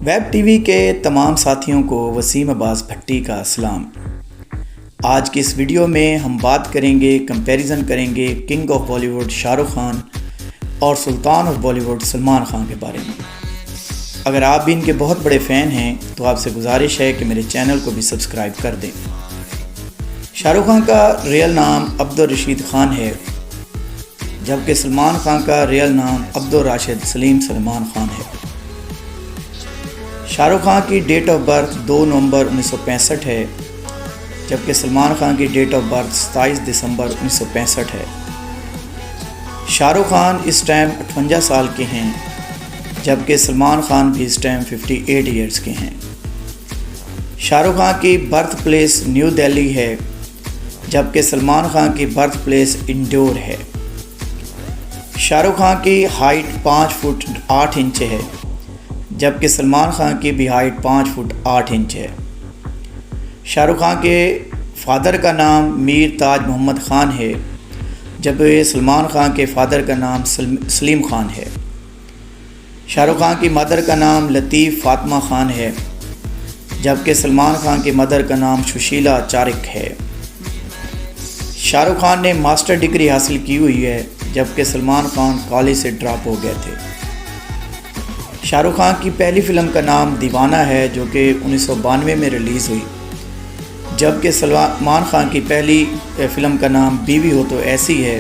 Web TV के तमाम साथियों को वसीम अब्बास भट्टी का सलाम। आज की इस वीडियो में हम बात करेंगे, कंपैरिजन करेंगे किंग ऑफ बॉलीवुड शाहरुख खान और सुल्तान ऑफ बॉलीवुड सलमान खान के बारे में। अगर आप भी इनके बहुत बड़े फ़ैन हैं तो आपसे गुजारिश है कि मेरे चैनल को भी सब्सक्राइब कर दें। शाहरुख खान का रियल नाम अब्दुल रशीद खान है, जबकि सलमान खान का रियल नाम अब्दुल राशिद सलीम सलमान खान है। शाहरुख खान की डेट ऑफ बर्थ 2 नवंबर 1965 है, जबकि सलमान खान की डेट ऑफ बर्थ 27 दिसंबर 1965 है। शाहरुख खान इस टाइम 58 साल के हैं, जबकि सलमान खान भी इस टाइम 58 ईयर्स के हैं। शाहरुख खान की बर्थ प्लेस न्यू दिल्ली है, जबकि सलमान खान की बर्थ प्लेस इंदौर है। शाहरुख खान की हाइट 5 फुट 8 इंच है, जबकि सलमान खान की भी हाइट 5 फुट 8 इंच है। शाहरुख खान के फादर का नाम मीर ताज मोहम्मद ख़ान है, जबकि सलमान खान के फादर का नाम सलीम ख़ान है। शाहरुख खान की मदर का नाम लतीफ़ फ़ातिमा ख़ान है, जबकि सलमान खान की मदर का नाम सुशीला चारिक है। शाहरुख खान ने मास्टर डिग्री हासिल की हुई है, जबकि सलमान खान कॉलेज से ड्रॉप हो गए थे। शाहरुख खान की पहली फ़िल्म का नाम दीवाना है, जो कि 1992 में रिलीज़ हुई, जबकि सलमान खान की पहली फ़िल्म का नाम बीवी हो तो ऐसी है,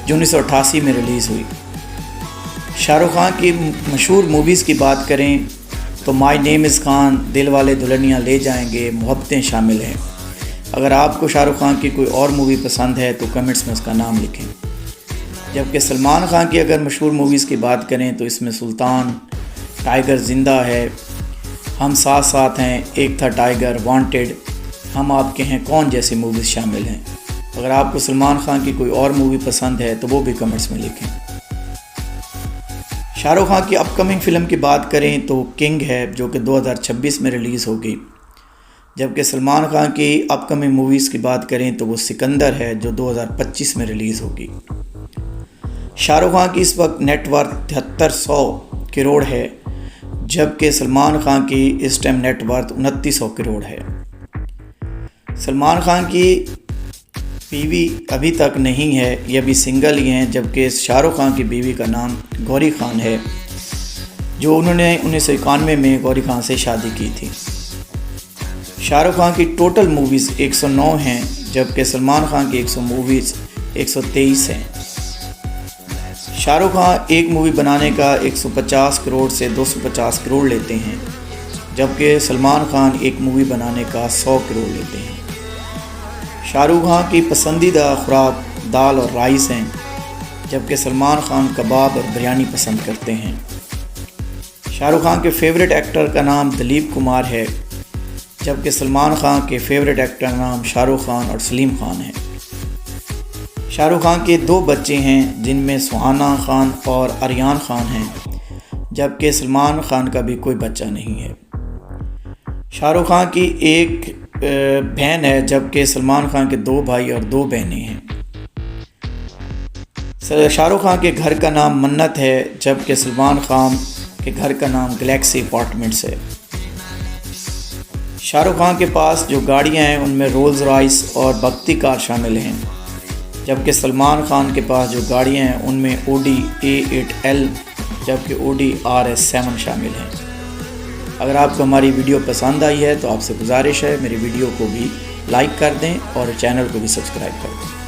जो 1988 में रिलीज़ हुई। शाहरुख खान की मशहूर मूवीज़ की बात करें तो माय नेम इज़ खान, दिल वाले दुल्हनिया ले जाएंगे, मोहब्बतें शामिल हैं। अगर आपको शाहरुख खान की कोई और मूवी पसंद है तो कमेंट्स में उसका नाम लिखें। जबकि सलमान खान की अगर मशहूर मूवीज़ की बात करें तो इसमें सुल्तान, टाइगर ज़िंदा है, हम साथ साथ हैं, एक था टाइगर, वांटेड, हम आपके हैं कौन जैसी मूवीज़ शामिल हैं। अगर आपको सलमान खान की कोई और मूवी पसंद है तो वो भी कमेंट्स में लिखें। शाहरुख खान की अपकमिंग फ़िल्म की बात करें तो किंग है, जो कि 2026 में रिलीज़ होगी। जबकि सलमान खान की अपकमिंग मूवीज़ की बात करें तो वो सिकंदर है, जो 2025 में रिलीज़ होगी। शाहरुख खान की इस वक्त नेटवर्थ 7300 करोड़ है, जबकि सलमान खान की इस टाइम नेटवर्थ 2900 करोड़ है। सलमान खान की बीवी अभी तक नहीं है, ये अभी सिंगल ही हैं, जबकि शाहरुख खान की बीवी का नाम गौरी खान है, जो उन्होंने 1991 में गौरी खान से शादी की थी। शाहरुख खान की टोटल मूवीज़ 109 हैं, जबकि सलमान खान की 100 मूवीज़ 123 हैं। शाहरुख खान एक मूवी बनाने का 150 करोड़ से 250 करोड़ लेते हैं, जबकि सलमान खान एक मूवी बनाने का 100 करोड़ लेते हैं। शाहरुख खान की पसंदीदा खुराक दाल और राइस हैं, जबकि सलमान खान कबाब और बिरयानी पसंद करते हैं। शाहरुख खान के फेवरेट एक्टर का नाम दिलीप कुमार है, जबकि सलमान खान के फेवरेट एक्टर का नाम शाहरुख खान और सलीम खान है। शाहरुख खान के 2 बच्चे हैं, जिनमें सुहाना खान और आर्यन खान हैं, जबकि सलमान खान का भी कोई बच्चा नहीं है। शाहरुख खान की एक बहन है, जबकि सलमान खान के 2 भाई और 2 बहनें हैं। शाहरुख खान के घर का नाम मन्नत है, जबकि सलमान खान के घर का नाम गैलेक्सी अपार्टमेंट्स है। शाहरुख खान के पास जो गाड़ियां हैं उनमें रोल्स रॉयस और बगती कार शामिल हैं, जबकि सलमान खान के पास जो गाड़ियां हैं उनमें ऑडी A8L, जबकि ऑडी RS7 शामिल हैं। अगर आपको हमारी वीडियो पसंद आई है तो आपसे गुजारिश है मेरी वीडियो को भी लाइक कर दें और चैनल को भी सब्सक्राइब कर दें।